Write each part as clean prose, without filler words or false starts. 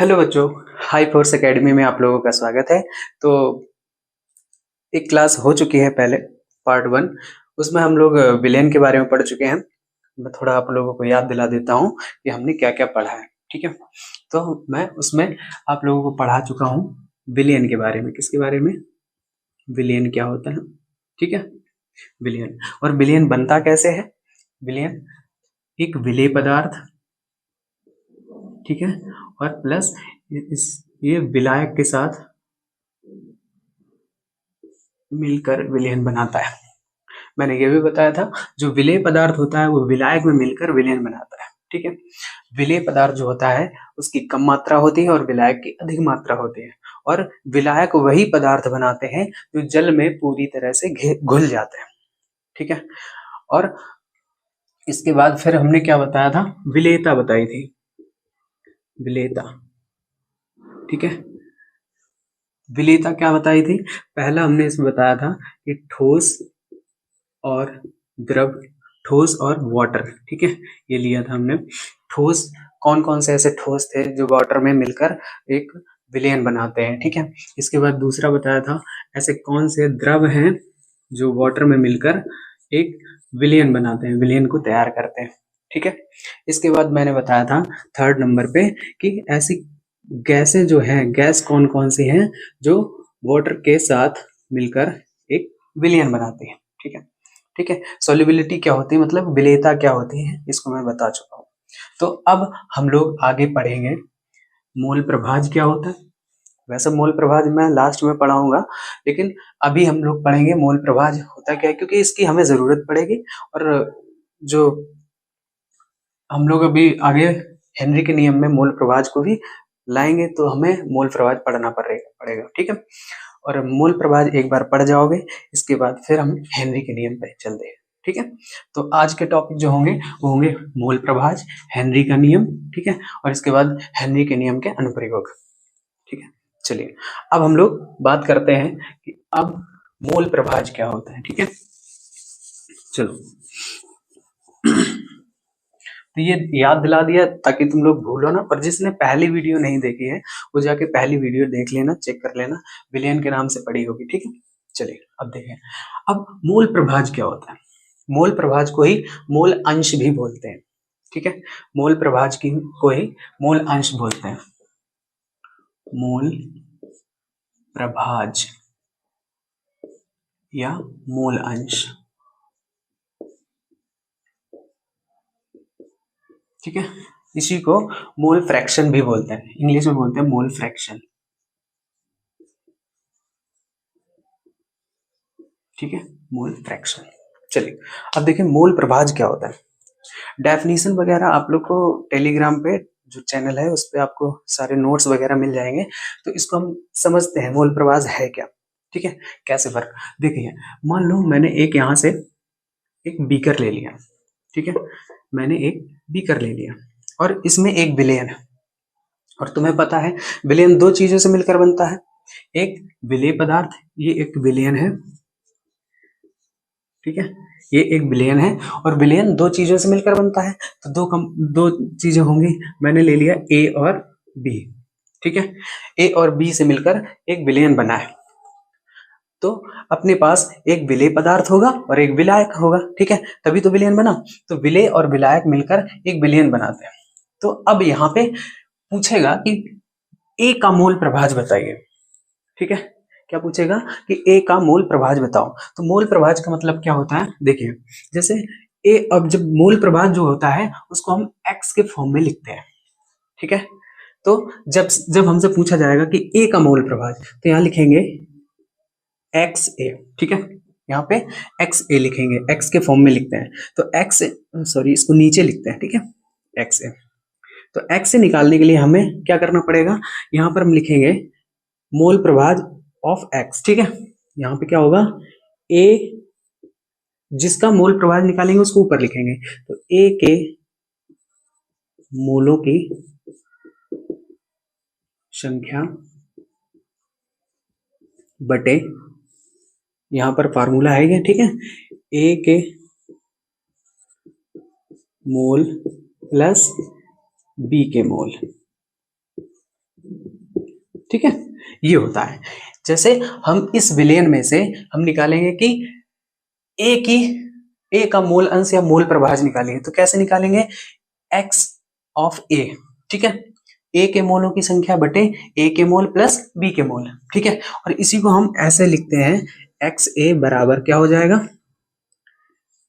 Hello बच्चों। High force academy में आप लोगों का स्वागत है। तो एक क्लास हो चुकी है पहले, पार्ट वन। उसमें हम लोग विलेन के बारे में पढ़ चुके हैं। मैं थोड़ा आप लोगों को याद दिला देता हूँ कि हमने क्या क्या पढ़ा है। ठीक है, तो मैं उसमें आप लोगों को पढ़ा चुका हूँ विलेन के बारे में। किसके बारे में? विलेन क्या होता है। ठीक है, विलेन। और विलेन बनता कैसे है? विलेन एक विलेय पदार्थ, ठीक है, और प्लस इस ये विलायक के साथ मिलकर विलेन बनाता है। मैंने ये भी बताया था जो विलेय पदार्थ होता है वो विलायक में मिलकर विलेन बनाता है। ठीक है, विलेय पदार्थ जो होता है उसकी कम मात्रा होती है और विलायक की अधिक मात्रा होती है। और विलायक वही पदार्थ बनाते हैं जो जल में पूरी तरह से घुल जाते हैं। ठीक है, और इसके बाद फिर हमने क्या बताया था? विलेयता बताई थी, विलेयता। ठीक है, विलेयता क्या बताई थी? पहला हमने इसमें बताया था कि ठोस और द्रव, ठोस और वाटर। ठीक है, ये लिया था हमने। ठोस, कौन कौन से ऐसे ठोस थे जो वाटर में मिलकर एक विलेन बनाते हैं। ठीक है, इसके बाद दूसरा बताया था ऐसे कौन से द्रव हैं जो वाटर में मिलकर एक विलेन बनाते हैं, विलेन को तैयार करते हैं। ठीक है, इसके बाद मैंने बताया था थर्ड नंबर पे कि ऐसी गैसें जो हैं, गैस कौन कौन सी हैं जो वाटर के साथ मिलकर एक विलेन बनाती है। ठीक है, ठीक है, सॉल्युबिलिटी क्या होती है, मतलब विलेयता क्या होती है, इसको मैं बता चुका हूँ। तो अब हम लोग आगे पढ़ेंगे मोल प्रभाज क्या होता है। वैसे मोल प्रभाज मैं लास्ट में पढ़ाऊंगा, लेकिन अभी हम लोग पढ़ेंगे मोल प्रभाज होता क्या है, क्योंकि इसकी हमें जरूरत पड़ेगी। और जो हम लोग अभी आगे हेनरी के नियम में मोल प्रभाज को भी लाएंगे तो हमें मोल प्रभाज पढ़ना पड़ेगा। ठीक है, और मूल प्रभाज एक बार पढ़ जाओगे, इसके बाद फिर हम हेनरी के नियम पे चलते हैं। ठीक है, तो आज के टॉपिक जो होंगे वो होंगे मूल प्रभाज, हेनरी का नियम। ठीक है, और इसके बाद हेनरी के नियम के अनुप्रयोग। ठीक है, चलिए अब हम लोग बात करते हैं कि अब मूल प्रभाज क्या होता है। ठीक है, चलो तो ये याद दिला दिया ताकि तुम लोग भूलो ना। पर जिसने पहली वीडियो नहीं देखी है वो जाके पहली वीडियो देख लेना, चेक कर लेना, विलियन के नाम से पढ़ी होगी। ठीक है, चलिए अब देखें अब मूल प्रभाज क्या होता है। मूल प्रभाज को ही मूल अंश भी बोलते हैं। ठीक है, मूल प्रभाज की को ही मूल अंश बोलते हैं, मूल प्रभाज या मूल अंश। ठीक है, इसी को मोल फ्रैक्शन भी बोलते हैं, इंग्लिश में बोलते हैं मोल फ्रैक्शन। ठीक है, मोल फ्रैक्शन। चलिए अब देखिए मोल प्रभाज क्या होता है। डेफिनेशन वगैरह आप लोग को टेलीग्राम पे जो चैनल है उस पे आपको सारे नोट्स वगैरह मिल जाएंगे। तो इसको हम समझते हैं मोल प्रभाज है क्या। ठीक है, कैसे वर्क, देखिए मान लो मैंने एक यहाँ से एक बीकर ले लिया। ठीक है, मैंने एक बीकर ले लिया और इसमें एक विलेन है। और तुम्हें पता है विलेन दो चीजों से मिलकर बनता है, एक विलेय पदार्थ, ये एक विलेन है। ठीक है, ये एक विलेन है और विलेन दो चीजों से मिलकर बनता है। तो दो चीजें होंगी, मैंने ले लिया ए और बी। ठीक है, ए और बी से मिलकर एक विलेन बना है। तो अपने पास एक विलेय पदार्थ होगा और एक विलायक होगा। ठीक है, तभी तो विलेन बना। तो विलेय और विलायक मिलकर एक विलेन बनाते हैं। तो अब यहाँ पे पूछेगा कि ए का मोल प्रभाज बताइए। ठीक है, क्या पूछेगा कि ए का मोल प्रभाज बताओ। तो मोल प्रभाज का मतलब क्या होता है, देखिए जैसे ए, अब जब मोल प्रभाज जो होता है उसको हम एक्स के फॉर्म में लिखते हैं। ठीक है, तो जब जब हमसे पूछा जाएगा कि ए का मोल प्रभाज, तो यहाँ लिखेंगे एक्स ए। ठीक है, यहाँ पे एक्स ए लिखेंगे, एक्स के फॉर्म में लिखते हैं। तो एक्स, सॉरी इसको नीचे लिखते हैं। ठीक है, एक्स ए। तो एक्स से निकालने के लिए हमें क्या करना पड़ेगा, यहाँ पर हम लिखेंगे मोल प्रभाज ऑफ एक्स। ठीक है, यहाँ पे क्या होगा, ए, जिसका मोल प्रभाज निकालेंगे उसको ऊपर लिखेंगे। तो ए के मोलों की संख्या बटे, यहाँ पर फार्मूला है क्या। ठीक है, ए के मोल प्लस बी के मोल। ठीक है, ये होता है। जैसे हम इस विलयन में से हम निकालेंगे कि ए की ए का मोल अंश या मोल प्रभाज निकालेंगे, तो कैसे निकालेंगे, x ऑफ ए, ठीक है, ए के मोलों की संख्या बटे ए के मोल प्लस बी के मोल, ठीक है। और इसी को हम ऐसे लिखते हैं, एक्स ए बराबर क्या हो जाएगा,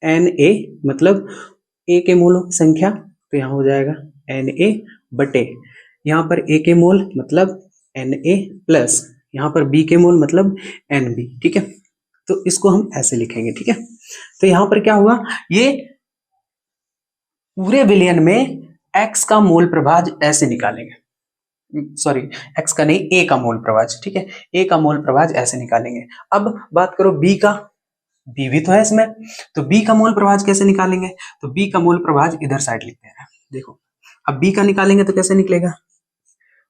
एन ए, मतलब ए के मोलों की संख्या, तो यहाँ हो जाएगा एन ए बटे यहाँ पर ए के मोल मतलब एन ए प्लस यहाँ पर बी के मोल मतलब एन बी, ठीक है। तो इसको हम ऐसे लिखेंगे, ठीक है। तो यहाँ पर क्या हुआ, ये पूरे विलयन में x का मोल प्रभाज ऐसे निकालेंगे, सॉरी x का नहीं, a का मोल प्रभाज, ठीक है, a का मोल प्रभाज ऐसे निकालेंगे। अब बात करो b का, b भी तो है इसमें, तो b का मोल प्रभाज कैसे निकालेंगे, तो b का मोल प्रभाज इधर साइड लिखते हैं, देखो अब b का निकालेंगे तो कैसे निकलेगा,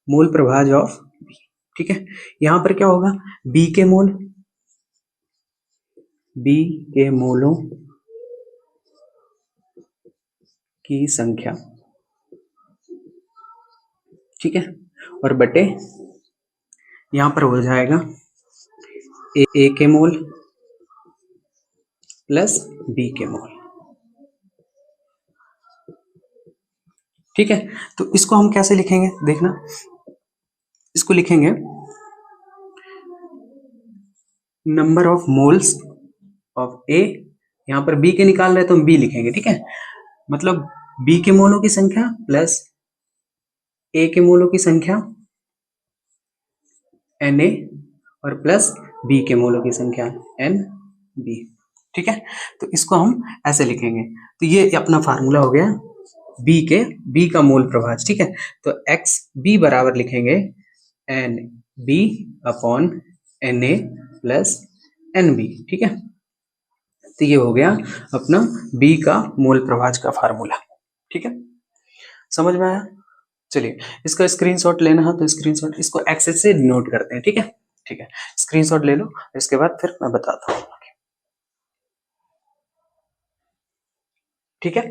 मोल प्रभाज ऑफ b, ठीक है। यहां पर क्या होगा, b के मोल, b के मोलों की संख्या, ठीक है, और बटे यहां पर हो जाएगा ए के मोल प्लस बी के मोल, ठीक है। तो इसको हम कैसे लिखेंगे, देखना, इसको लिखेंगे नंबर ऑफ मोल्स ऑफ ए, यहां पर बी के निकाल रहे हैं तो हम बी लिखेंगे, ठीक है, मतलब बी के मोलों की संख्या प्लस ए के मोलों की संख्या एन ए और प्लस बी के मोलों की संख्या एन बी, ठीक है। तो इसको हम ऐसे लिखेंगे, तो ये अपना फार्मूला हो गया बी का मोल प्रभाज, ठीक है। तो एक्स बी बराबर लिखेंगे n B upon n A plus n B, ठीक है। तो ये हो गया अपना बी का मोल प्रभाज का फार्मूला, ठीक है, समझ में आया। चलिए इसका स्क्रीनशॉट लेना है तो स्क्रीनशॉट, इसको एक्सेस से नोट करते हैं, ठीक है, ठीक है, स्क्रीनशॉट ले लो, इसके बाद फिर मैं बताता हूँ, ठीक है,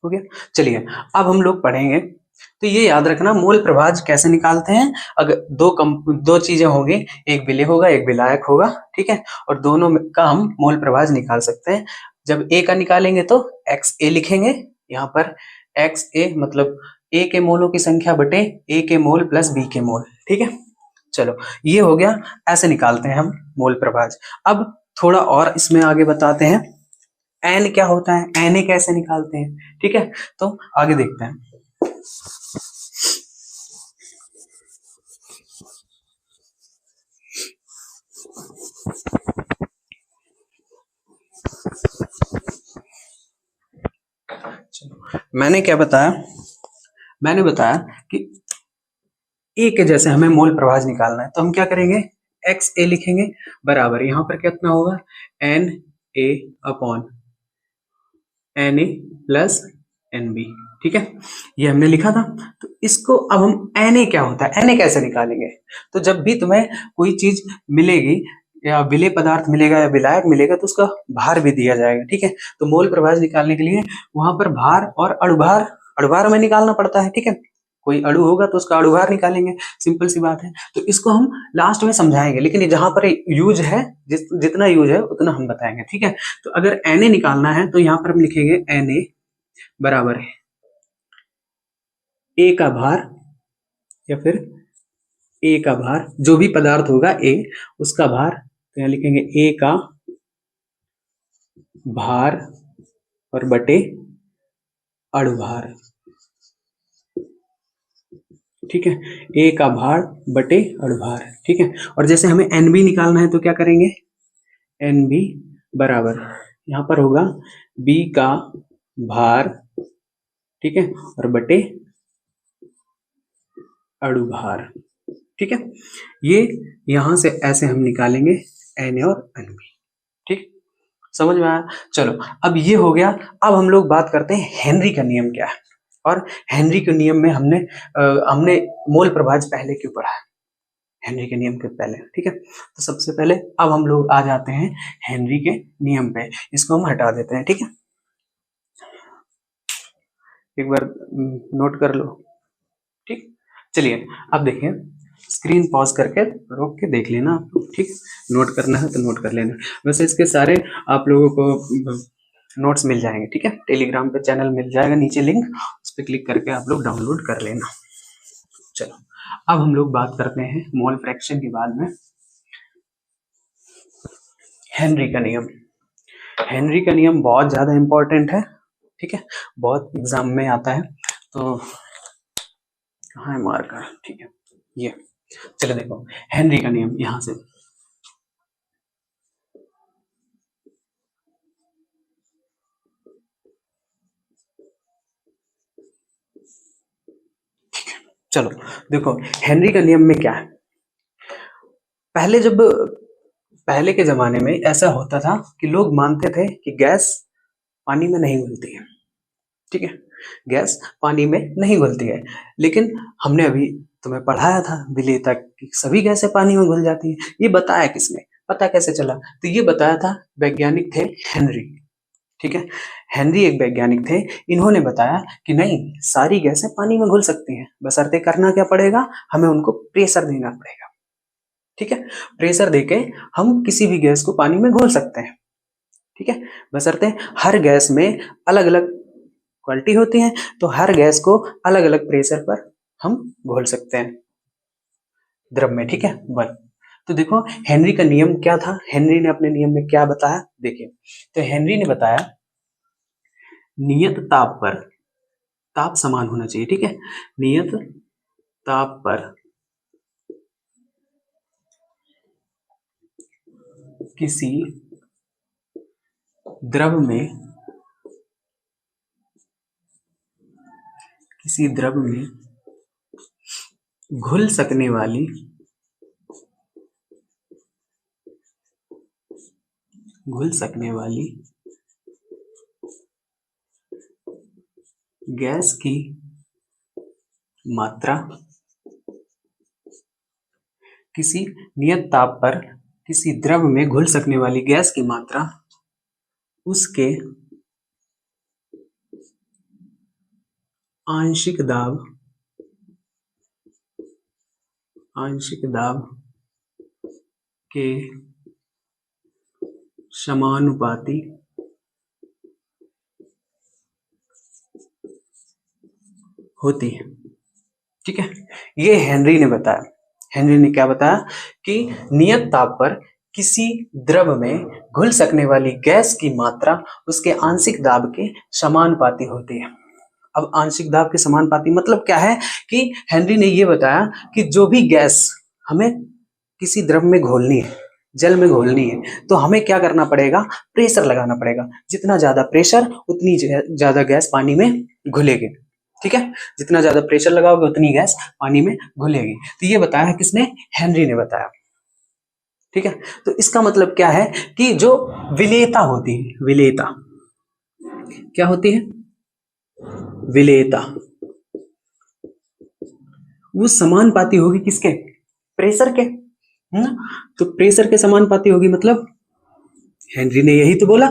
हो गया। चलिए अब हम लोग पढ़ेंगे, तो ये याद रखना मोल प्रभाज कैसे निकालते हैं, अगर दो चीजें होंगी, एक विलेय होगा एक विलायक होगा, ठीक है, और दोनों का हम मोल प्रभाज निकाल सकते हैं। जब ए का निकालेंगे तो एक्स ए लिखेंगे, यहाँ पर एक्स ए मतलब ए के मोलों की संख्या बटे ए के मोल प्लस बी के मोल, ठीक है। चलो ये हो गया, ऐसे निकालते हैं हम मोल प्रभाज। अब थोड़ा और इसमें आगे बताते हैं, एन क्या होता है, एन ए कैसे निकालते हैं, ठीक है, तो आगे देखते हैं। मैंने क्या बताया, मैंने बताया कि ए के जैसे हमें मोल प्रभाज निकालना है, तो हम क्या करेंगे, एक्स ए लिखेंगे बराबर यहाँ पर कितना होगा, n A upon n A plus n B, ठीक है, ये हमने लिखा था। तो इसको अब हम एन ए क्या होता है, एन ए कैसे निकालेंगे, तो जब भी तुम्हें कोई चीज मिलेगी या विलेय पदार्थ मिलेगा या विलायक मिलेगा तो उसका भार भी दिया जाएगा, ठीक है। तो मोल प्रभाज निकालने के लिए वहां पर भार और अणुभार, अणुभार हमें निकालना पड़ता है, ठीक है, कोई अणु होगा तो उसका अणुभार निकालेंगे, सिंपल सी बात है। तो इसको हम लास्ट में समझाएंगे, लेकिन जहां पर यूज है, जितना यूज है उतना हम बताएंगे, ठीक है। तो अगर एन ए निकालना है तो यहाँ पर हम लिखेंगे एन ए बराबर है ए का भार, या फिर ए का भार, जो भी पदार्थ होगा ए उसका भार, तो यहाँ लिखेंगे ए का भार और बटे अणुभार, ठीक है, ए का भार बटे अणुभार, ठीक है। और जैसे हमें एन बी निकालना है तो क्या करेंगे, एन बी बराबर यहाँ पर होगा बी का भार, ठीक है, और बटे अणुभार, ठीक है। ये यहां से ऐसे हम निकालेंगे एन ए और एन बी, ठीक, समझ में आया। चलो अब ये हो गया, अब हम लोग बात करते हैं हेनरी का नियम क्या है, और हेनरी के नियम में हमने मोल प्रभाज पहले क्यों पढ़ा है, हेनरी के नियम के पहले, ठीक है। तो सबसे पहले अब हम लोग आ जाते हैं हेनरी के नियम पे, इसको हम हटा देते हैं, ठीक है, एक बार नोट कर लो, ठीक। चलिए अब देखिए, स्क्रीन पॉज करके रोक के देख लेना आप लोग, ठीक। नोट करना है तो नोट कर लेना। वैसे इसके सारे आप लोगों को नोट्स मिल जाएंगे, ठीक है। टेलीग्राम पे चैनल मिल जाएगा नीचे लिंक, उस पर क्लिक करके आप लोग डाउनलोड कर लेना। चलो अब हम लोग बात करते हैं मोल फ्रैक्शन के बाद में हेनरी का नियम। हेनरी का नियम बहुत ज्यादा इंपॉर्टेंट है, ठीक है, बहुत एग्जाम में आता है। तो कहाँ है मार्कर, ठीक है ये। चलो देखो हेनरी का नियम यहां से, चलो देखो हेनरी का नियम में क्या है। पहले के जमाने में ऐसा होता था कि लोग मानते थे कि गैस पानी में नहीं घुलती है, ठीक है, गैस पानी में नहीं घुलती है। लेकिन हमने अभी तुम्हें पढ़ाया था विलेयता कि सभी गैसें पानी में घुल जाती है। ये बताया किसने, पता कैसे चला? तो ये बताया था वैज्ञानिक थे हेनरी, ठीक है। हेनरी एक वैज्ञानिक थे, इन्होंने बताया कि नहीं, सारी गैसें पानी में घुल सकती हैं, बशर्ते करना क्या पड़ेगा, हमें उनको प्रेशर देना पड़ेगा, ठीक है। प्रेशर देके हम किसी भी गैस को पानी में घोल सकते हैं, ठीक है, बशर्ते हर गैस में अलग अलग क्वालिटी होती है, तो हर गैस को अलग अलग प्रेशर पर हम घोल सकते हैं द्रव में, ठीक है। बल तो देखो हेनरी का नियम क्या था, हेनरी ने अपने नियम में क्या बताया, देखिए। तो हेनरी ने बताया नियत ताप पर, ताप समान होना चाहिए, ठीक है, नियत ताप पर किसी द्रव में, किसी द्रव में घुल सकने वाली, घुल सकने वाली गैस की मात्रा किसी नियत ताप पर किसी द्रव में घुल सकने वाली गैस की मात्रा उसके आंशिक दाब, आंशिक दाब के समानुपाती होती है, ठीक है। ये हेनरी ने बताया। हेनरी ने क्या बताया कि नियत ताप पर किसी द्रव में घुल सकने वाली गैस की मात्रा उसके आंशिक दाब के समानुपाती होती है। अब आंशिक दाब के समानुपाती मतलब क्या है कि हेनरी ने ये बताया कि जो भी गैस हमें किसी द्रव में घोलनी है, जल में घोलनी है, तो हमें क्या करना पड़ेगा, प्रेशर लगाना पड़ेगा। जितना ज्यादा प्रेशर उतनी ज्यादा गैस पानी में घुलेगी, ठीक है, जितना ज्यादा प्रेशर लगाओगे उतनी गैस पानी में घुलेगी। तो ये बताया है किसने, हेनरी ने बताया, ठीक है। तो इसका मतलब क्या है कि जो विलेयता होती है, विलेयता क्या होती है, विलेयता वो समानुपाती होगी किसके, प्रेशर के, है ना। तो प्रेशर के समानुपाती होगी, मतलब हेनरी ने यही तो बोला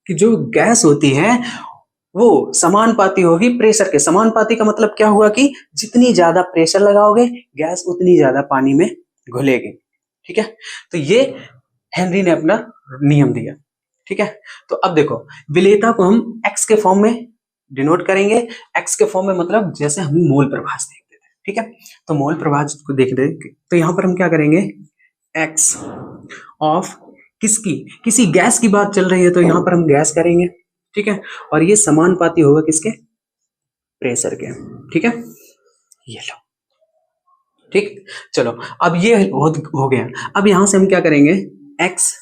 कि जो गैस होती है वो समानुपाती होगी प्रेशर के। समानुपाती का मतलब क्या हुआ कि जितनी ज्यादा प्रेशर लगाओगे गैस उतनी ज्यादा पानी में घुलेगी, ठीक है। तो ये हेनरी ने अपना नियम दिया, ठीक है। तो अब देखो विलेयता को हम एक्स के फॉर्म में डिनोट करेंगे। एक्स के फॉर्म में मतलब जैसे हम मोल प्रभाज देखते थे, ठीक है। तो मोल प्रभाज को देख रहे, तो यहां पर हम क्या करेंगे, एक्स ऑफ किसकी, किसी गैस की बात चल रही है तो यहां पर हम गैस करेंगे, ठीक है। और ये समानुपाती होगा किसके, प्रेशर के, ठीक है। ये लो, ठीक। चलो अब ये हो गया। अब यहां से हम क्या करेंगे, एक्स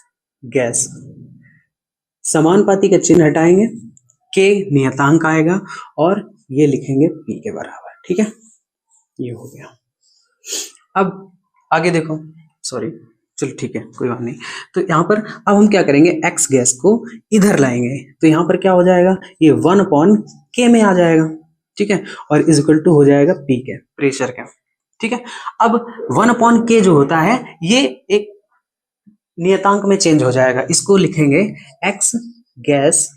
गैस, समानुपाती का चिन्ह हटाएंगे, के नियतांक आएगा और ये लिखेंगे पी के बराबर, ठीक है। ये हो गया। अब आगे देखो, सॉरी, चलो ठीक है कोई बात नहीं। तो यहाँ पर अब हम क्या करेंगे, एक्स गैस को इधर लाएंगे, तो यहाँ पर क्या हो जाएगा, ये 1/k में आ जाएगा, ठीक है। और इज इक्वल टू हो जाएगा पी के, प्रेशर का, ठीक है। अब 1/k जो होता है ये एक नियतांक में चेंज हो जाएगा, इसको लिखेंगे एक्स गैस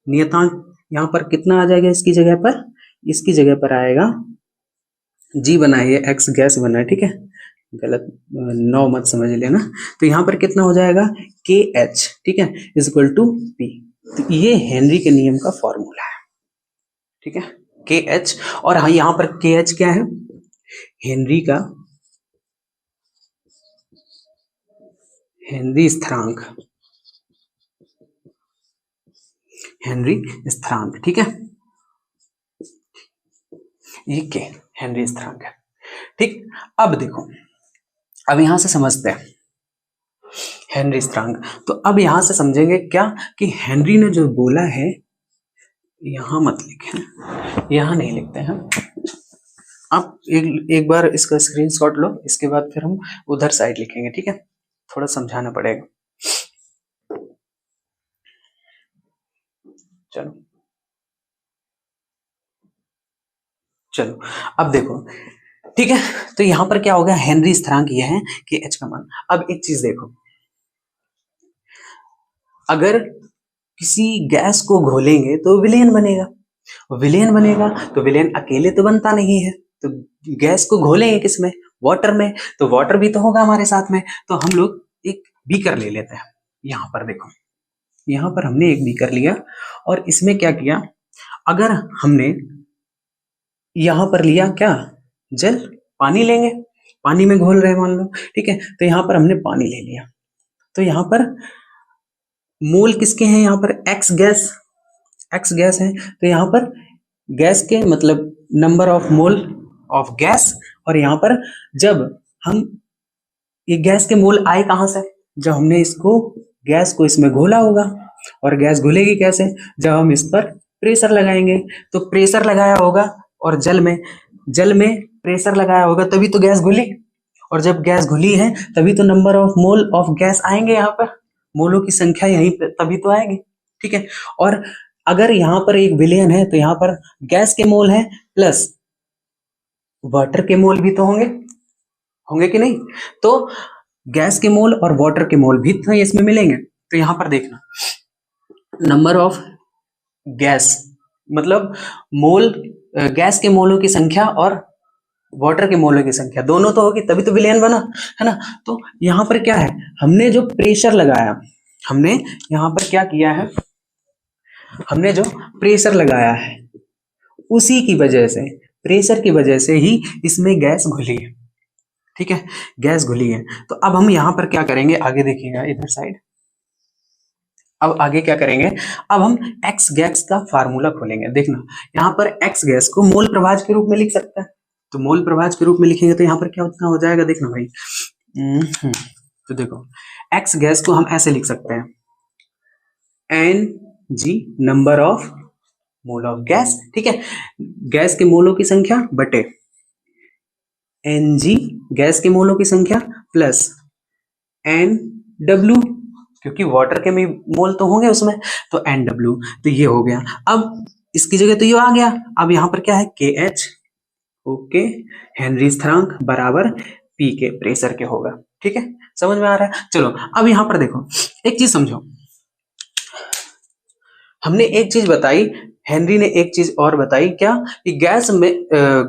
नियतांक, यहाँ पर कितना आ जाएगा इसकी जगह पर, इसकी जगह पर आएगा जी बना है, एक्स गैस बना है, ठीक है, गलत 9 मत समझ लेना। तो यहाँ पर कितना हो जाएगा के एच, ठीक है, इज इक्वल टू पी। तो ये हेनरी के नियम का फॉर्मूला है, ठीक है, के एच। और हाँ यहाँ पर के एच क्या है, हेनरी स्थिरांक, हेनरी स्थिरांक, ठीक है, ये के हेनरी स्थिरांक है, ठीक। अब देखो, अब यहां से समझते हैं हेनरी स्थिरांक। तो अब यहां से समझेंगे क्या कि हेनरी ने जो बोला है, यहां मत लिखें, यहां नहीं लिखते हैं। आप एक बार इसका स्क्रीनशॉट लो, इसके बाद फिर हम उधर साइड लिखेंगे, ठीक है, थोड़ा समझाना पड़ेगा। चलो चलो अब देखो, ठीक है। तो यहां पर क्या होगा, हेनरी स्थिरांक यह है कि एच का मान। अब एक चीज देखो, अगर किसी गैस को घोलेंगे तो विलेन बनेगा, विलेन बनेगा तो विलेन अकेले तो बनता नहीं है, तो गैस को घोलेंगे किसमें, वाटर में, तो वाटर भी तो होगा हमारे साथ में। तो हम लोग एक बीकर ले लेते हैं। यहां पर देखो, यहां पर हमने एक बीकर लिया और इसमें क्या किया, अगर हमने यहां पर लिया क्या, जल, पानी लेंगे, पानी में घोल रहे मान लो, ठीक है। तो यहां पर हमने पानी ले लिया, तो यहां पर मोल किसके हैं, यहाँ पर एक्स गैस है, तो यहाँ पर गैस के मतलब number of mole of gas. और यहाँ पर जब हम ये गैस के मोल आए कहां से, जब हमने इसको गैस को इसमें घोला होगा। और गैस घुलेगी कैसे, जब हम इस पर प्रेशर लगाएंगे। तो प्रेशर लगाया होगा और जल में प्रेशर लगाया होगा तभी तो गैस घुली, और जब गैस घुली है तभी तो number of mole of gas आएंगे, यहाँ पर मोलों की संख्या यहीं पे तभी तो आएगी, ठीक है। और अगर यहाँ पर एक विलेन है तो यहाँ पर गैस के मोल है प्लस वाटर के मोल भी तो होंगे, होंगे कि नहीं। तो गैस के मोल और वाटर के मोल भी तो इसमें मिलेंगे। तो यहाँ पर देखना, नंबर ऑफ गैस मतलब मोल, गैस के मोलों की संख्या और वाटर के मोलों की संख्या दोनों तो होगी तभी तो विलेन बना, है ना। तो यहाँ पर क्या है, हमने जो प्रेशर लगाया, हमने यहाँ पर क्या किया है, हमने जो प्रेशर लगाया है उसी की वजह से, प्रेशर की वजह से ही इसमें गैस घुली है, ठीक है, गैस घुली है। तो अब हम यहाँ पर क्या करेंगे, आगे देखिएगा इधर साइड, अब आगे क्या करेंगे, अब हम एक्स गैस का फार्मूला खोलेंगे। देखना, यहाँ पर एक्स गैस को मोल प्रभाज के रूप में लिख सकते हैं, तो मोल प्रभाज के रूप में लिखेंगे तो यहाँ पर क्या उतना हो जाएगा, देखना भाई। तो देखो, एक्स गैस को हम ऐसे लिख सकते हैं, n g number of mole of gas, ठीक है, गैस के मोलों की संख्या बटे एन जी गैस के मोलों की संख्या प्लस एन डब्ल्यू, क्योंकि वाटर के भी मोल तो होंगे उसमें, तो एन डब्ल्यू। तो ये हो गया, अब इसकी जगह तो ये आ गया। अब यहाँ पर क्या है, के एच, ओके, हेनरी स्थिरांक बराबर पी के प्रेशर के होगा, ठीक है, समझ में आ रहा है। चलो अब यहाँ पर देखो, एक चीज समझो, हमने एक चीज बताई, हेनरी ने एक चीज और बताई, क्या कि गैस में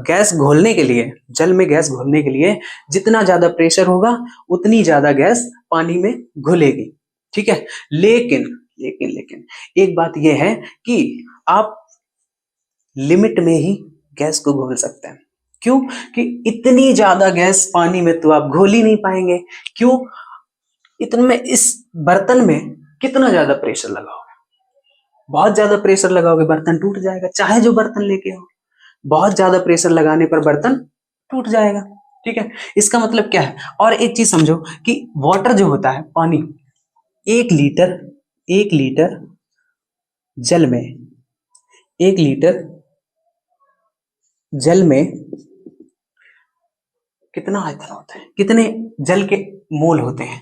गैस घोलने के लिए, जल में गैस घोलने के लिए जितना ज्यादा प्रेशर होगा उतनी ज्यादा गैस पानी में घुलेगी, ठीक है। लेकिन लेकिन लेकिन एक बात यह है कि आप लिमिट में ही गैस को घोल सकते हैं। क्यों कि इतनी ज्यादा गैस पानी में तो आप घोल ही नहीं पाएंगे। क्यों, इतने में इस बर्तन में कितना ज्यादा प्रेशर लगाओगे, बहुत ज्यादा प्रेशर लगाओगे बर्तन टूट जाएगा, चाहे जो बर्तन लेके आओ, बहुत ज्यादा प्रेशर लगाने पर बर्तन टूट जाएगा, ठीक है। इसका मतलब क्या है, और एक चीज समझो कि वाटर जो होता है, पानी, एक लीटर जल में, एक लीटर जल में कितना आयतन होता है, कितने जल के मोल होते हैं,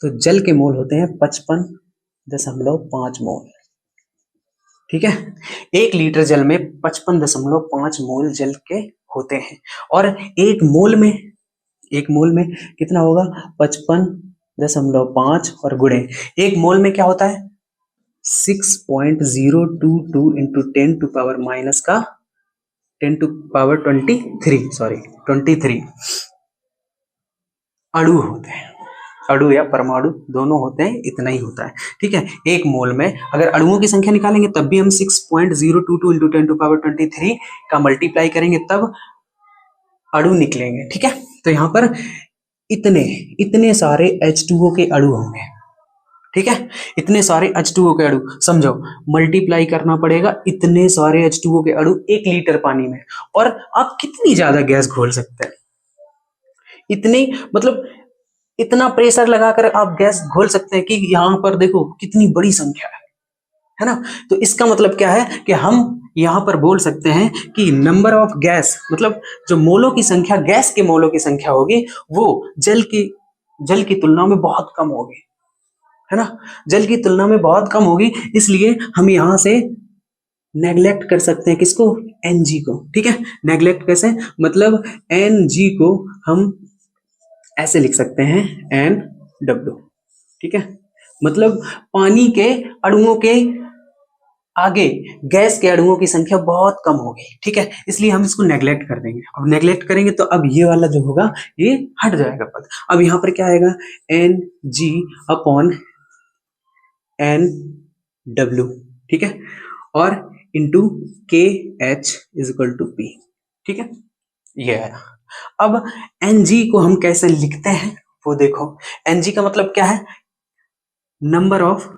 तो जल के मोल होते हैं 55.5 मोल, ठीक है। एक लीटर जल में 55.5 मोल जल के होते हैं, और एक मोल में कितना होगा, 55.5 और गुणे, एक मोल में क्या होता है 6.022 इंटू 10 टू पावर माइनस का 10 टू पावर 23, सॉरी 23, अणु होते हैं, अणु या परमाणु दोनों होते हैं, इतना ही होता है। ठीक है, एक मोल में अगर अणुओं की संख्या निकालेंगे तब भी हम 6.022 इंटू 10⁻23 का मल्टीप्लाई करेंगे तब अणु निकलेंगे। ठीक है, तो यहाँ पर इतने इतने सारे H2O के अणु होंगे। ठीक है, इतने सारे H2O के अणु, समझो मल्टीप्लाई करना पड़ेगा इतने सारे H2O के अणु 1 लीटर पानी में, और आप कितनी ज्यादा गैस घोल सकते हैं, इतनी मतलब इतना प्रेशर लगाकर आप गैस घोल सकते हैं कि यहाँ पर देखो कितनी बड़ी संख्या है ना। तो इसका मतलब क्या है कि हम यहाँ पर बोल सकते हैं कि नंबर ऑफ गैस, मतलब जो मोलों की संख्या, गैस के मोलों की संख्या होगी वो जल की तुलना में बहुत कम होगी, है ना, जल की तुलना में बहुत कम होगी। इसलिए हम यहाँ से नेग्लेक्ट कर सकते हैं किसको, Ng को। ठीक है, नेग्लेक्ट कैसे, मतलब Ng को हम ऐसे लिख सकते हैं NW। ठीक है, मतलब पानी के अणुओं के आगे गैस के अणुओं की संख्या बहुत कम होगी। ठीक है, इसलिए हम इसको नेग्लेक्ट कर देंगे। अब नेग्लेक्ट करेंगे तो अब ये वाला जो होगा ये हट जाएगा पद। अब यहाँ पर क्या आएगा, Ng अपॉन NW। ठीक है, और into KH is equal to P। ठीक है, ये है। अब Ng को हम कैसे लिखते हैं वो देखो, Ng का मतलब क्या है, number of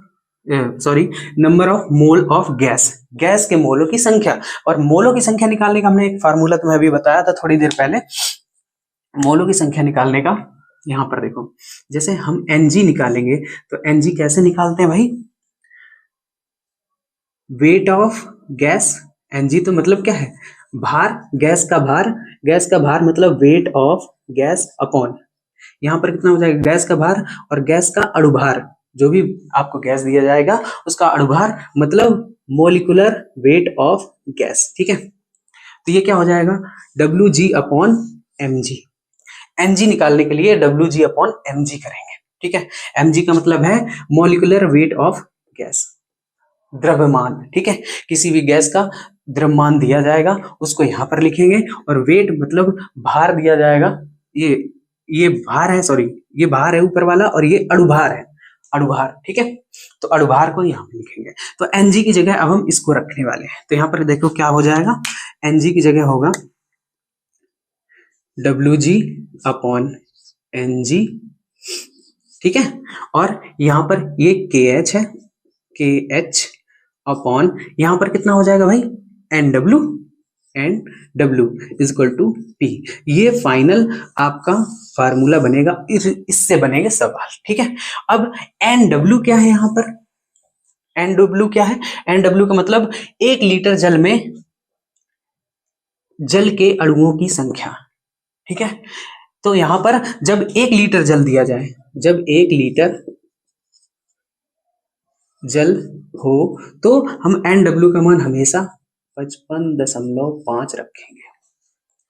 number of mole of gas, gas के मोलों की संख्या। और मोलों की संख्या निकालने का हमने एक फार्मूला तुम्हें अभी बताया था थोड़ी देर पहले, मोलों की संख्या निकालने का। यहां पर देखो, जैसे हम Ng निकालेंगे तो Ng कैसे निकालते हैं भाई, वेट ऑफ गैस। Ng तो मतलब क्या है, भार, गैस का भार, गैस का भार मतलब वेट ऑफ गैस अपॉन, यहाँ पर कितना हो जाएगा, गैस का भार और गैस का अणुभार, जो भी आपको गैस दिया जाएगा उसका अणुभार मतलब मोलिकुलर वेट ऑफ गैस। ठीक है, तो ये क्या हो जाएगा, Wg अपॉन mg। Ng निकालने के लिए Wg अपॉन mg करेंगे। ठीक है, mg का मतलब है मोलिकुलर वेट ऑफ गैस, द्रव्यमान। ठीक है, किसी भी गैस का द्रव्यमान दिया जाएगा उसको यहाँ पर लिखेंगे, और वेट मतलब भार दिया जाएगा, ये भार है, सॉरी ये भार है ऊपर वाला, और ये अणुभार है, अणुभार। ठीक है, तो अणुभार को यहाँ पे लिखेंगे। तो Ng की जगह अब हम इसको रखने वाले हैं, तो यहाँ पर देखो क्या हो जाएगा, Ng की जगह होगा Wg अपॉन Ng। ठीक है, और यहाँ पर ये KH है, KH अपॉन यहाँ पर कितना हो जाएगा भाई, NW, NW is equal to P। ये फाइनल आपका फार्मूला बनेगा, इससे बनेंगे सवाल। ठीक है, अब NW क्या है, यहाँ पर NW क्या है, NW का मतलब 1 लीटर जल में जल के अणुओं की संख्या। ठीक है, तो यहां पर जब 1 लीटर जल दिया जाए, जब 1 लीटर जल हो तो हम NW का मान हमेशा 55.5 रखेंगे।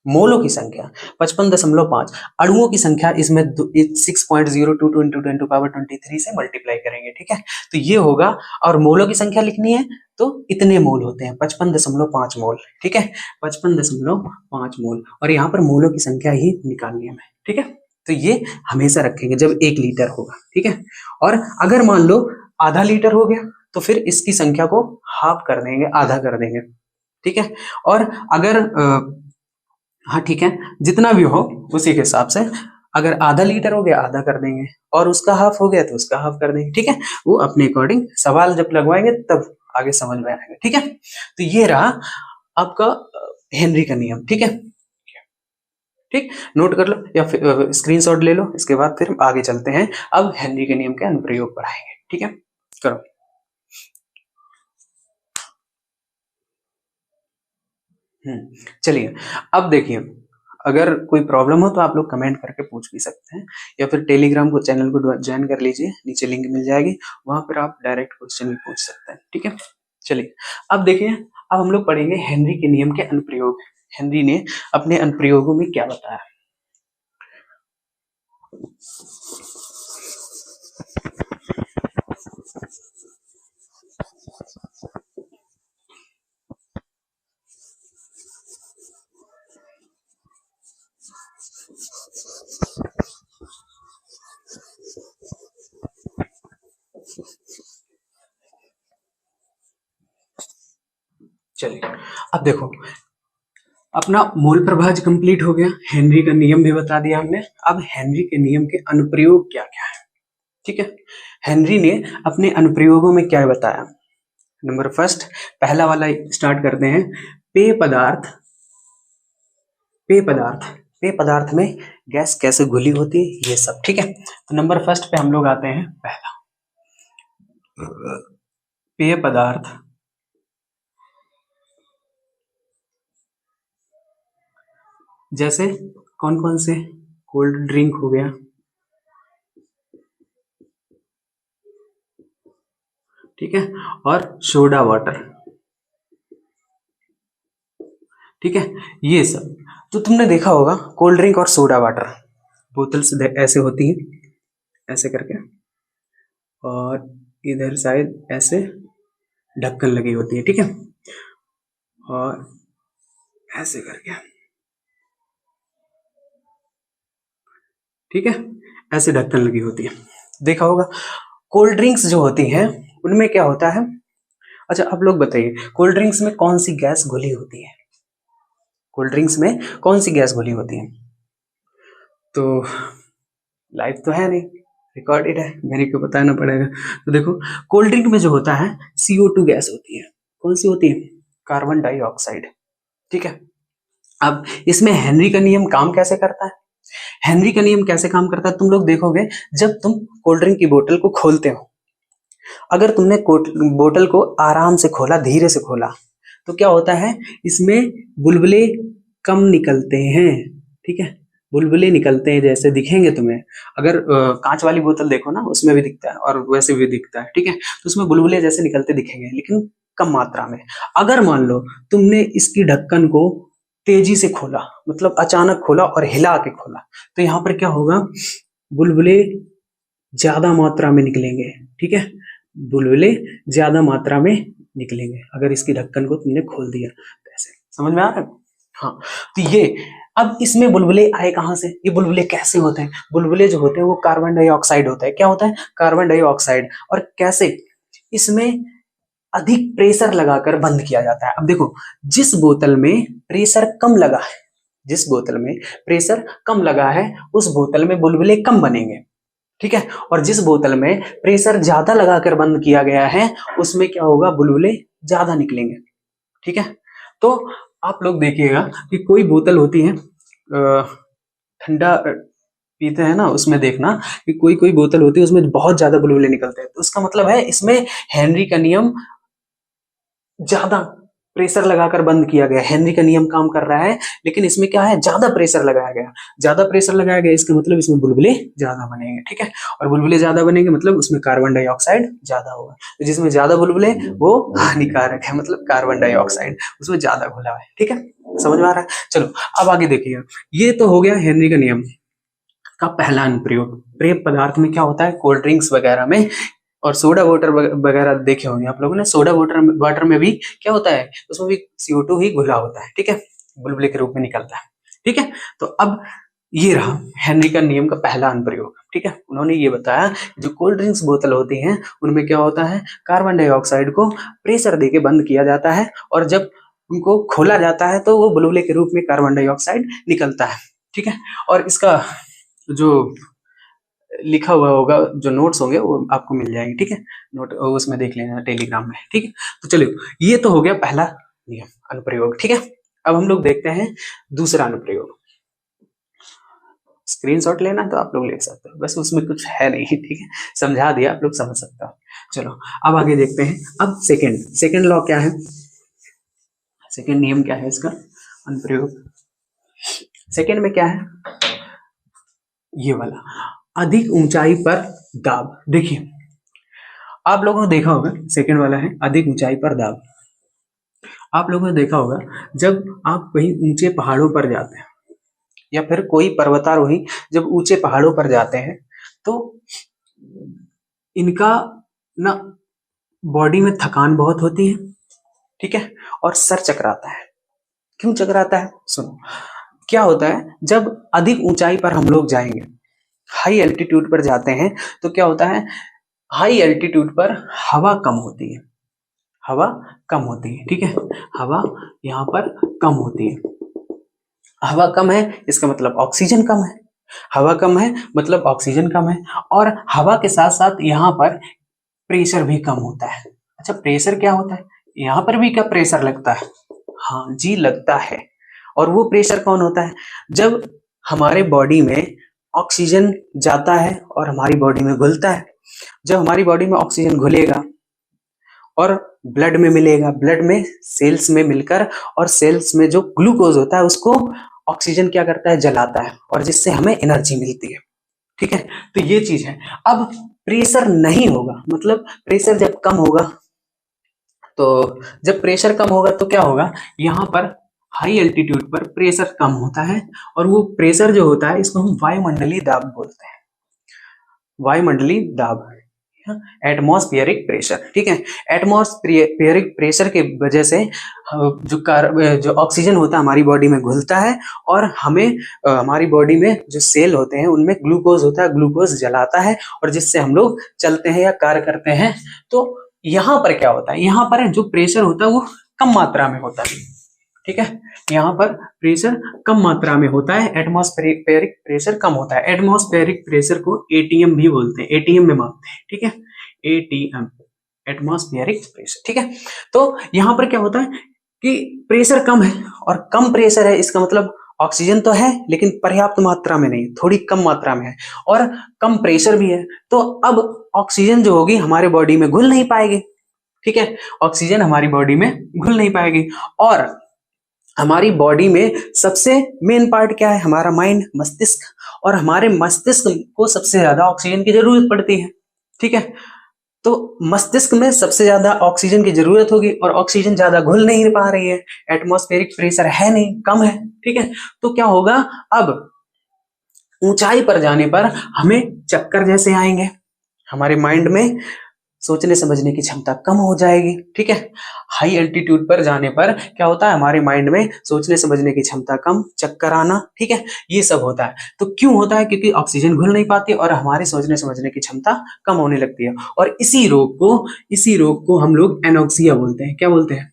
मोलों की संख्या 55.5, अणुओं की संख्या इसमें 6.022 इंटू 10⁻23 से मल्टीप्लाई करेंगे। ठीक है, तो ये होगा, और मोलों की संख्या लिखनी है तो इतने मोल होते हैं 55.5 मोल। ठीक है, 55.5 मोल, और यहाँ पर मोलों की संख्या ही निकालनी है हमें। ठीक है, तो ये हमेशा रखेंगे जब 1 लीटर होगा। ठीक है, और अगर मान लो आधा लीटर हो गया तो फिर इसकी संख्या को हाफ कर देंगे, आधा कर देंगे। ठीक है, और अगर हाँ ठीक है, जितना भी हो उसी के हिसाब से, अगर आधा लीटर हो गया आधा कर देंगे, और उसका हाफ हो गया तो उसका हाफ कर देंगे। ठीक है, वो अपने अकॉर्डिंग सवाल जब लगवाएंगे तब आगे समझ में आएगा। ठीक है, तो ये रहा आपका हेनरी का नियम। ठीक है, ठीक, नोट कर लो या फिर स्क्रीनशॉट ले लो, इसके बाद फिर आगे चलते हैं, अब हेनरी के नियम के अनुप्रयोग पढ़ाएंगे। ठीक है, करो। चलिए, अब देखिए, अगर कोई प्रॉब्लम हो तो आप लोग कमेंट करके पूछ भी सकते हैं, या फिर टेलीग्राम को चैनल को ज्वाइन कर लीजिए, नीचे लिंक मिल जाएगी, वहां पर आप डायरेक्ट क्वेश्चन भी पूछ सकते हैं। ठीक है, चलिए, अब देखिए, अब हम लोग पढ़ेंगे हेनरी के नियम के अनुप्रयोग। हेनरी ने अपने अनुप्रयोगों में क्या बताया। चलिए अब देखो, अपना मोल प्रभाज कंप्लीट हो गया, हेनरी का नियम भी बता दिया हमने। अब हेनरी के नियम के अनुप्रयोग क्या क्या है, ठीक है। हेनरी ने अपने अनुप्रयोगों में क्या बताया। नंबर फर्स्ट, पहला वाला स्टार्ट करते हैं। पेय पदार्थ, पेय पदार्थ, पेय पदार्थ में गैस कैसे घुली होती है, ये सब, ठीक है। तो नंबर फर्स्ट पे हम लोग आते हैं। पहला, पेय पदार्थ जैसे कौन कौन से, कोल्ड ड्रिंक हो गया, ठीक है, और सोडा वाटर, ठीक है, ये सब। तो तुमने देखा होगा कोल्ड ड्रिंक और सोडा वाटर बोतल से ऐसे होती है, ऐसे करके, और इधर साइड ऐसे ढक्कन लगी होती है, ठीक है, और ऐसे करके, ठीक है, ऐसे ढक्कन लगी होती है। देखा होगा कोल्ड ड्रिंक्स जो होती हैं उनमें क्या होता है। अच्छा आप लोग बताइए, कोल्ड ड्रिंक्स में कौन सी गैस घुली होती है, कोल्ड ड्रिंक्स में कौन सी गैस घुली होती है। तो लाइव तो है नहीं, रिकॉर्डेड है, मेरे को बताना पड़ेगा। तो देखो कोल्ड ड्रिंक में जो होता है CO2 गैस होती है। कौन सी होती है, कार्बन डाइऑक्साइड, ठीक है। अब इसमें हेनरी का नियम काम कैसे करता है, हेनरी का नियम कैसे काम करता है, तुम लोग देखोगे जब तुम कोल्ड ड्रिंक की बोतल को खोलते हो, अगर तुमने बोतल को आराम से खोला, धीरे से खोला, तो क्या होता है, इसमें बुलबुले कम निकलते हैं, ठीक है, बुलबुले निकलते हैं, जैसे दिखेंगे तुम्हें। अगर कांच वाली बोतल देखो ना, उसमें भी दिखता है और वैसे भी दिखता है, ठीक है, तो उसमें बुलबुले जैसे निकलते दिखेंगे, लेकिन कम मात्रा में। अगर मान लो तुमने इसकी ढक्कन को तेजी से खोला, मतलब अचानक खोला और हिला के खोला, तो यहाँ पर क्या होगा, बुलबुले ज्यादा मात्रा में निकलेंगे, ठीक है, बुलबुले ज्यादा मात्रा में निकलेंगे अगर इसकी ढक्कन को तुमने खोल दिया तो। ऐसे समझ में आ रहा है। हाँ, तो ये, अब इसमें बुलबुले आए कहां से, ये बुलबुले कैसे होते हैं, बुलबुले जो होते हैं वो कार्बन डाइऑक्साइड होता है। क्या होता है, कार्बन डाइऑक्साइड। और कैसे, इसमें अधिक प्रेशर लगाकर बंद किया जाता है। अब देखो, जिस बोतल में प्रेशर कम लगा है, जिस बोतल में प्रेशर कम लगा है उस बोतल में बुलबुले कम बनेंगे, ठीक है, और जिस बोतल में प्रेशर ज्यादा लगाकर बंद किया गया है उसमें क्या होगा, बुलबुले ज्यादा निकलेंगे, ठीक है। तो आप लोग देखिएगा कि कोई बोतल होती है, ठंडा पीते हैं ना, उसमें देखना कि कोई कोई बोतल होती है उसमें बहुत ज्यादा बुलबुले निकलते हैं, तो उसका मतलब है इसमें हेनरी का नियम ज्यादा प्रेशर लगाकर बंद किया गया, हेनरी का नियम काम कर रहा है, लेकिन इसमें क्या है, ज्यादा प्रेशर लगाया गया, ज्यादा प्रेशर लगाया गया, इसका मतलब इसमें बुलबुले ज्यादा बनेंगे, ठीक है, और बुलबुले ज्यादा बनेंगे मतलब उसमें कार्बन डाइऑक्साइड ज्यादा होगा, तो जिसमें ज्यादा बुलबुले वो हानिकारक है, मतलब कार्बन डाइऑक्साइड उसमें ज्यादा घुला है, ठीक है, समझ में आ रहा है। चलो अब आगे देखिए, ये तो हो गया हेनरी का नियम का पहला अनुप्रयोग। पेय पदार्थ में क्या होता है, कोल्ड ड्रिंक्स वगैरह में, और सोडा वाटर वगैरह देखे होंगे आप लोगों ने, सोडा वाटर में भी क्या होता है, उसमें भी CO2 ही घुला होता है, ठीक है, बुलबुले के रूप में निकलता है, ठीक है। तो अब ये रहा हेनरी का नियम का पहला अनुप्रयोग, ठीक है। उन्होंने ये बताया जो कोल्ड ड्रिंक्स बोतल होती हैं उनमें क्या होता है, कार्बन डाइऑक्साइड को प्रेशर देके बंद किया जाता है, और जब उनको खोला जाता है तो वो बुलबुले के रूप में कार्बन डाइऑक्साइड निकलता है, ठीक है। और इसका जो लिखा हुआ होगा, जो नोट्स होंगे वो आपको मिल जाएंगे, ठीक है, नोट उसमें देख लेना टेलीग्राम में, ठीक है। तो चलिए, ये तो हो गया पहला नियम, अनुप्रयोग, ठीक है। अब हम लोग देखते हैं दूसरा अनुप्रयोग। स्क्रीनशॉट लेना है तो आप लोग ले सकते हो, बस उसमें कुछ है नहीं, ठीक है, समझा दिया, आप लोग समझ सकते हो। चलो अब आगे देखते हैं। अब सेकेंड लॉ क्या है, सेकेंड नियम क्या है इसका, अनुप्रयोग सेकेंड में क्या है, ये वाला, अधिक ऊंचाई पर दाब। देखिए आप लोगों ने देखा होगा, सेकंड वाला है अधिक ऊंचाई पर दाब। आप लोगों ने देखा होगा जब आप कहीं ऊंचे पहाड़ों पर जाते हैं, या फिर कोई पर्वतारोही जब ऊंचे पहाड़ों पर जाते हैं, तो इनका ना बॉडी में थकान बहुत होती है, ठीक है, और सर चकराता है। क्यों चकराता है, सुनो, क्या होता है, जब अधिक ऊंचाई पर हम लोग जाएंगे, हाई एल्टीट्यूड पर जाते हैं, तो क्या होता है, हाई एल्टीट्यूड पर हवा कम होती है, हवा कम होती है, ठीक है, हवा यहाँ पर कम होती है। हवा कम है इसका मतलब ऑक्सीजन कम है, हवा कम है मतलब ऑक्सीजन कम है, और हवा के साथ साथ यहाँ पर प्रेशर भी कम होता है। अच्छा, प्रेशर क्या होता है? यहाँ पर भी क्या प्रेशर लगता है? हाँ जी, लगता है। और वो प्रेशर कौन होता है? जब हमारे बॉडी में ऑक्सीजन जाता है और हमारी बॉडी में घुलता है। जब हमारी बॉडी में ऑक्सीजन घुलेगा और ब्लड में मिलेगा, ब्लड में सेल्स में मिलकर, और सेल्स में जो ग्लूकोज होता है उसको ऑक्सीजन क्या करता है? जलाता है, और जिससे हमें एनर्जी मिलती है, ठीक है। तो ये चीज है। अब प्रेशर नहीं होगा, मतलब प्रेशर जब कम होगा, तो जब प्रेशर कम होगा तो क्या होगा? यहाँ पर हाई एल्टीट्यूड पर प्रेशर कम होता है, और वो प्रेशर जो होता है इसको हम वायुमंडलीय दाब बोलते हैं। वायुमंडलीय दाब, एटमॉस्फेरिक प्रेशर, ठीक है। एटमॉस्फेरिक प्रेशर के वजह से जो ऑक्सीजन होता है हमारी बॉडी में घुलता है, और हमें हमारी बॉडी में जो सेल होते हैं उनमें ग्लूकोज होता है, ग्लूकोज जलाता है, और जिससे हम लोग चलते हैं या कार्य करते हैं। तो यहाँ पर क्या होता है? यहाँ पर जो प्रेशर होता है वो कम मात्रा में होता है, ठीक है। यहाँ पर प्रेशर कम मात्रा में होता है, एटमॉस्फेरिक प्रेशर कम होता है। एटमॉस्फेरिक प्रेशर को एटीएम भी बोलते हैं, एटीएम में मापते हैं, ठीक है, एटीएम, एटमॉस्फेरिक प्रेशर, ठीक है। तो यहाँ पर क्या होता है कि प्रेशर कम है, और कम प्रेशर है इसका मतलब ऑक्सीजन तो है लेकिन पर्याप्त मात्रा में नहीं, थोड़ी कम मात्रा में है, और कम प्रेशर भी है। तो अब ऑक्सीजन जो होगी हमारे बॉडी में घुल नहीं पाएगी, ठीक है, ऑक्सीजन हमारी बॉडी में घुल नहीं पाएगी। और हमारी बॉडी में सबसे मेन पार्ट क्या है? हमारा माइंड, मस्तिष्क, और हमारे मस्तिष्क को सबसे ज्यादा ऑक्सीजन की जरूरत पड़ती है, ठीक है। तो मस्तिष्क में सबसे ज्यादा ऑक्सीजन की जरूरत होगी, और ऑक्सीजन ज्यादा घुल नहीं पा रही है, एटमॉस्फेरिक प्रेशर है नहीं, कम है, ठीक है। तो क्या होगा? अब ऊंचाई पर जाने पर हमें चक्कर जैसे आएंगे, हमारे माइंड में सोचने समझने की क्षमता कम हो जाएगी, ठीक है। हाई एल्टीट्यूड पर जाने पर क्या होता है? हमारे माइंड में सोचने समझने की क्षमता कम, चक्कर आना, ठीक है, ये सब होता है। तो क्यों होता है? क्योंकि ऑक्सीजन घुल नहीं पाती और हमारी सोचने समझने की क्षमता कम होने लगती है। और इसी रोग को हम लोग एनोक्सिया बोलते हैं। क्या बोलते हैं?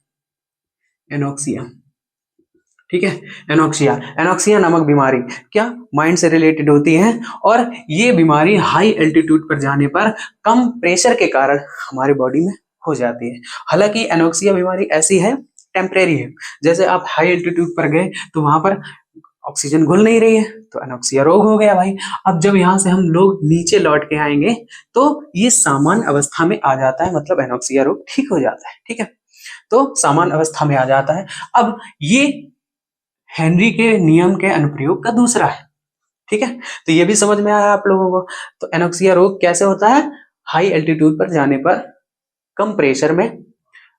एनोक्सिया, ठीक है। एनोक्सिया, एनोक्सिया नामक बीमारी क्या माइंड से रिलेटेड होती है, और ये बीमारी हाई एल्टीट्यूड पर जाने पर कम प्रेशर के कारण हमारी बॉडी में हो जाती है। हालांकि एनोक्सिया बीमारी ऐसी है, टेम्परेरी है। जैसे आप हाई एल्टीट्यूड पर गए तो वहां पर ऑक्सीजन घुल नहीं रही है, तो एनोक्सिया रोग हो गया भाई। अब जब यहाँ से हम लोग नीचे लौट के आएंगे तो ये सामान्य अवस्था में आ जाता है, मतलब एनोक्सिया रोग ठीक हो जाता है, ठीक है। तो सामान्य अवस्था में आ जाता है। अब ये हेनरी के नियम के अनुप्रयोग का दूसरा है, ठीक है। तो ये भी समझ में आया आप लोगों को। तो एनोक्सिया रोग कैसे होता है? हाई एल्टीट्यूड पर जाने पर कम प्रेशर में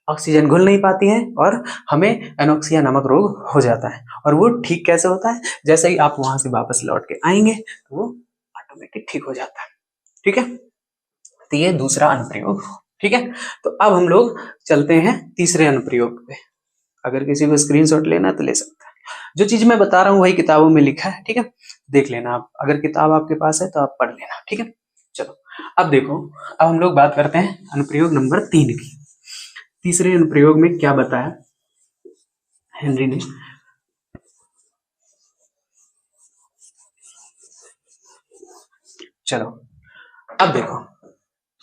ऑक्सीजन घुल नहीं पाती है और हमें एनोक्सिया नामक रोग हो जाता है। और वो ठीक कैसे होता है? जैसे ही आप वहां से वापस लौट के आएंगे तो वो ऑटोमेटिक ठीक हो जाता है, ठीक है। तो ये दूसरा अनुप्रयोग, ठीक है। तो अब हम लोग चलते हैं तीसरे अनुप्रयोग पे। अगर किसी को स्क्रीनशॉट लेना है तो ले सकता है। जो चीज मैं बता रहा हूँ वही किताबों में लिखा है, ठीक है, देख लेना आप। अगर किताब आपके पास है तो आप पढ़ लेना, ठीक है। चलो अब देखो, अब हम लोग बात करते हैं अनुप्रयोग नंबर 3 की। तीसरे अनुप्रयोग में क्या बताया हेनरी ने? चलो अब देखो,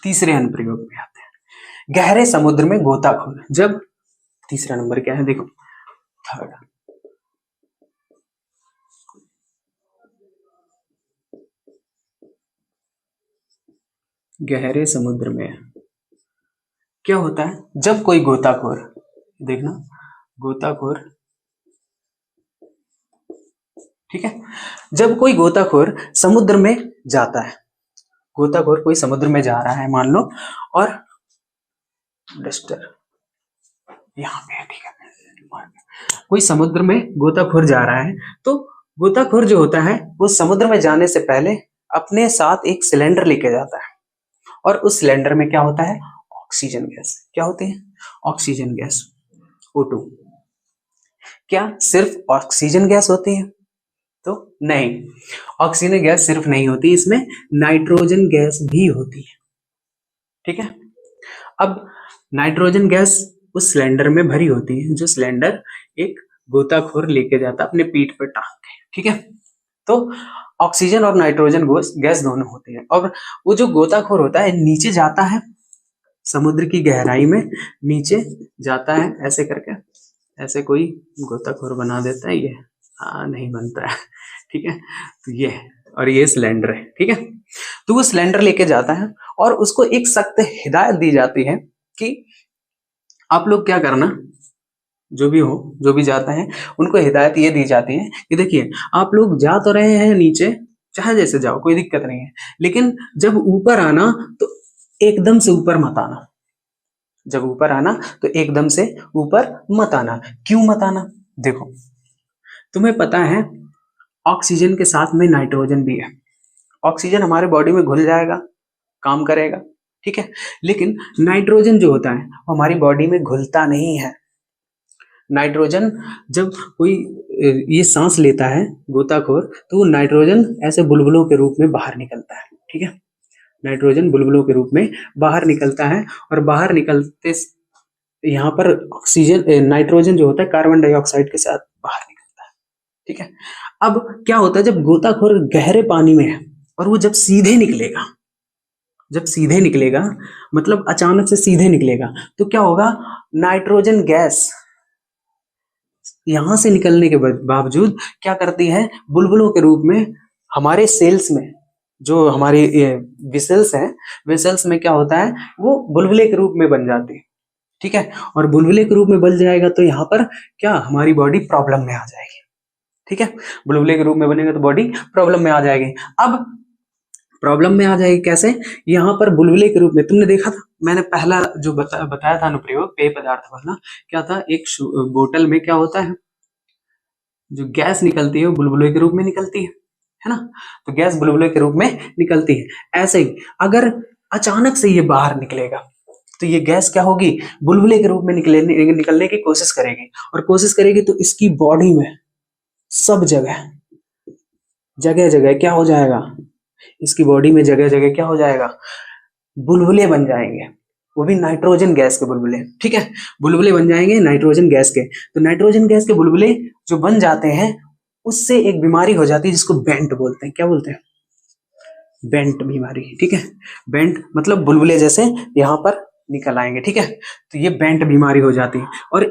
तीसरे अनुप्रयोग में आते हैं। गहरे समुद्र में गोताखोर। जब तीसरा नंबर क्या है? देखो, थर्ड। गहरे समुद्र में क्या होता है? जब कोई गोताखोर, देखना, गोताखोर, ठीक है, जब कोई गोताखोर समुद्र में जाता है, गोताखोर कोई समुद्र में जा रहा है मान लो, और डस्टर यहाँ पे है, ठीक है, कोई समुद्र में गोताखोर जा रहा है, तो गोताखोर जो होता है वो समुद्र में जाने से पहले अपने साथ एक सिलेंडर लेके जाता है, और उस सिलेंडर में क्या होता है? Oxygen gas. क्या होती है? Oxygen gas, O2। क्या सिर्फ ऑक्सीजन गैस होती है? तो नहीं, ऑक्सीजन गैस सिर्फ नहीं होती, इसमें नाइट्रोजन गैस भी होती है, ठीक है। अब नाइट्रोजन गैस उस सिलेंडर में भरी होती है, जो सिलेंडर एक गोताखोर लेके जाता है अपने पीठ पर टांग के, ठीक है। तो ऑक्सीजन और नाइट्रोजन गैस दोनों होते हैं, और वो जो गोताखोर होता है नीचे जाता है, समुद्र की गहराई में नीचे जाता है ऐसे करके, ऐसे कोई गोताखोर बना देता है ये, हाँ नहीं बनता है, ठीक है। तो ये है, और ये सिलेंडर है, ठीक है। तो वो सिलेंडर लेके जाता है और उसको एक सख्त हिदायत दी जाती है कि आप लोग क्या करना, जो भी हो, जो भी जाता है उनको हिदायत ये दी जाती है कि देखिए आप लोग जा तो रहे हैं नीचे, चाहे जैसे जाओ कोई दिक्कत नहीं है, लेकिन जब ऊपर आना तो एकदम से ऊपर मत आना, जब ऊपर आना तो एकदम से ऊपर मत आना। क्यों मत आना? देखो तुम्हें पता है ऑक्सीजन के साथ में नाइट्रोजन भी है, ऑक्सीजन हमारे बॉडी में घुल जाएगा, काम करेगा, ठीक है, लेकिन नाइट्रोजन जो होता है वो हमारी बॉडी में घुलता नहीं है। नाइट्रोजन जब कोई ये सांस लेता है गोताखोर, तो वो नाइट्रोजन ऐसे बुलबुलों के रूप में बाहर निकलता है, ठीक है, नाइट्रोजन बुलबुलों के रूप में बाहर निकलता है, और बाहर निकलते यहाँ पर ऑक्सीजन नाइट्रोजन जो होता है कार्बन डाइऑक्साइड के साथ बाहर निकलता है, ठीक है। अब क्या होता है जब गोताखोर गहरे पानी में है और वो जब सीधे निकलेगा, जब सीधे निकलेगा मतलब अचानक से सीधे निकलेगा, तो क्या होगा, नाइट्रोजन गैस यहां से निकलने के बावजूद क्या करती है, बुलबुलों के रूप में हमारे सेल्स में, जो हमारे वेसल्स हैं, वेसल्स में क्या होता है वो बुलबुले के रूप में बन जाती है, ठीक है। और बुलबुले के रूप में बन जाएगा तो यहाँ पर क्या हमारी बॉडी प्रॉब्लम में आ जाएगी, ठीक है, बुलबुले के रूप में बनेगा तो बॉडी प्रॉब्लम में आ जाएगी। अब प्रॉब्लम में आ जाएगी कैसे, यहाँ पर बुलबुले के रूप में तुमने देखा था, मैंने पहला जो बताया था अनुप्रयोग पेय पदार्थ वाला, क्या था, एक बोतल में क्या होता है, जो गैस निकलती है वो बुलबुले के रूप में निकलती है ना, तो गैस बुलबुले के रूप में निकलती है। ऐसे ही अगर अचानक से ये बाहर निकलेगा तो ये गैस क्या होगी, बुलबुले के रूप में निकलने की कोशिश करेगी, और कोशिश करेगी तो इसकी बॉडी में सब जगह जगह जगह क्या हो जाएगा, इसकी बॉडी में जगह जगह क्या हो जाएगा, बुलबुले बन जाएंगे, वो भी नाइट्रोजन गैस के बुलबुले, ठीक है, बुलबुले बन जाएंगे नाइट्रोजन गैस के। तो नाइट्रोजन गैस के बुलबुले जो बन जाते हैं उससे एक बीमारी हो जाती है जिसको बेंट बोलते हैं, क्या बोलते हैं, बेंट बीमारी, ठीक है, बेंट मतलब बुलबुले जैसे यहाँ पर निकल आएंगे, ठीक है, तो ये बेंट बीमारी हो जाती है। और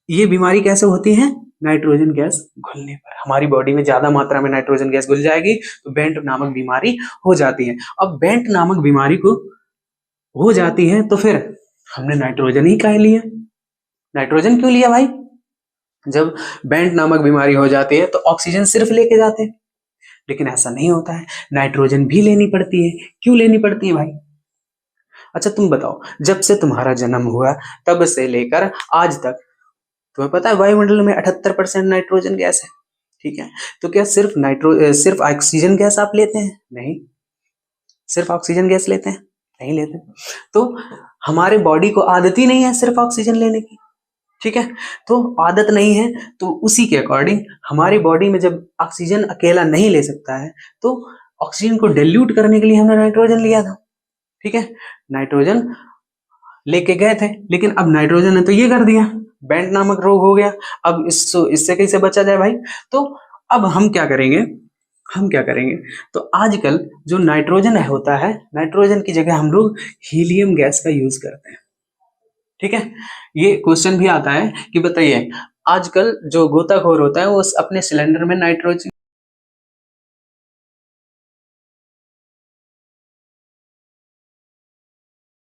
ये बीमारी कैसे होती है, नाइट्रोजन गैस घुलने पर, हमारी बॉडी में ज्यादा मात्रा में नाइट्रोजन गैस घुल जाएगी तो बेंट नामक बीमारी हो जाती है। अब बेंट नामक बीमारी को हो जाती है तो फिर हमने नाइट्रोजन ही काहे लिया, नाइट्रोजन क्यों लिया भाई, जब बेंट नामक बीमारी हो जाती है तो ऑक्सीजन सिर्फ लेके जाते हैं, लेकिन ऐसा नहीं होता है, नाइट्रोजन भी लेनी पड़ती है। क्यों लेनी पड़ती है भाई? अच्छा तुम बताओ, जब से तुम्हारा जन्म हुआ तब से लेकर आज तक तुम्हें पता है वायुमंडल में 78% नाइट्रोजन गैस है, ठीक है, तो क्या सिर्फ ऑक्सीजन गैस आप लेते हैं? नहीं, सिर्फ ऑक्सीजन गैस लेते हैं? नहीं लेते। तो हमारे बॉडी को आदत ही नहीं है सिर्फ ऑक्सीजन लेने की, ठीक है, तो आदत नहीं है, तो उसी के अकॉर्डिंग हमारी बॉडी में जब ऑक्सीजन अकेला नहीं ले सकता है तो ऑक्सीजन को डिल्यूट करने के लिए हमने नाइट्रोजन लिया था, ठीक है, नाइट्रोजन लेके गए थे, लेकिन अब नाइट्रोजन ने तो ये कर दिया, बेंट नामक रोग हो गया। अब इससे कैसे बचा जाए भाई? तो अब हम क्या करेंगे, तो आजकल जो नाइट्रोजन होता है, नाइट्रोजन की जगह हम लोग हीलियम गैस का यूज करते हैं, ठीक है। ये क्वेश्चन भी आता है कि बताइए आजकल जो गोताखोर होता है वो अपने सिलेंडर में नाइट्रोजन